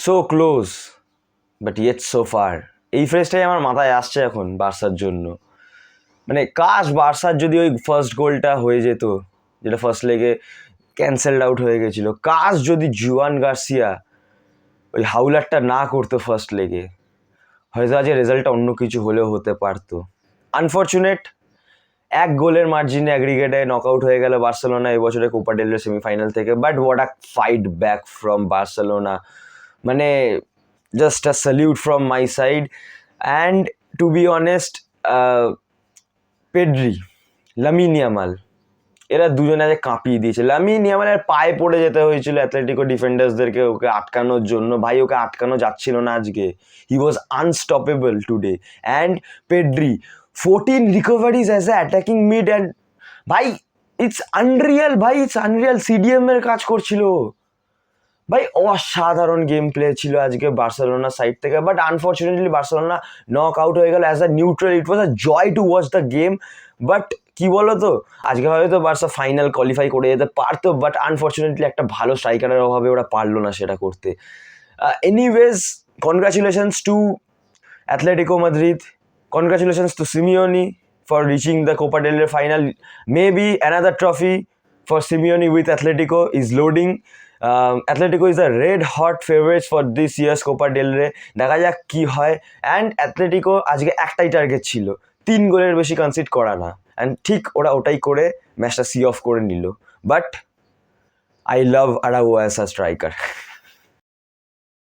So close but yet so far, এই ফ্রেজটাই আমার মাথায় আসছে এখন বার্সার জন্য। মানে কাশ বার্সার যদি ওই ফার্স্ট গোলটা হয়ে যেত, যেটা ফার্স্ট লেগে ক্যান্সেলড আউট হয়ে গেছিলো, কাশ যদি জুয়ান গার্সিয়া ওই হাউলারটা না করতো ফার্স্ট লেগে, হয়তো আজ রেজাল্টটা অন্য কিছু হলেও হতে পারতো। আনফর্চুনেট, এক গোলের মার্জিনে অ্যাগ্রিগেটে নক আউট হয়ে গেল বার্সেলোনা এবছরে কোপা ডেল রে সেমিফাইনাল থেকে। But what a fight back from Barcelona, মানে just a salute from my side. And to be honest, Pedri, Lamine Yamal, এরা দুজনে আজ কাঁপিয়ে দিয়েছে। লামিন ইয়ামালের পায়ে পড়ে যেতে হয়েছিল অ্যাথলেটিকো ডিফেন্ডার্সদেরকে ওকে আটকানোর জন্য। ভাই ওকে আটকানো যাচ্ছিল না আজকে, he was unstoppable today. And Pedri 14 recoveries as a attacking mid, and ভাই ইটস আনরিয়াল, ভাই ইটস আনরিয়াল। সিডিএম এর কাজ করছিল ভাই, অসাধারণ গেম প্লে ছিল আজকে বার্সেলোনা সাইড থেকে। But unfortunately Barcelona knock out হয়ে গেল। As a neutral it was a joy to watch the game. But কি বলো তো, আজকে হয়তো বার্সা ফাইনাল কোয়ালিফাই করে যেতে পারতো, বাট আনফর্চুনেটলি একটা ভালো স্ট্রাইকারের অভাবে ওরা পারলো না সেটা করতে। Anyways, congratulations two Atletico Madrid, congratulations two Simeone for reaching the Copa del Rey final. Maybe another trophy for Simeone with Atletico is loading. Atletico is a red hot favorites for this year's Copa del Rey. দেখা যাক কি হয়। And Atletico আজকে একটাই target ছিল, 3 গোলের বেশি concede করা না। অ্যান্ড ঠিক ওরা ওটাই করে ম্যাচটা সি অফ করে নিল। But I love Araujo as a striker.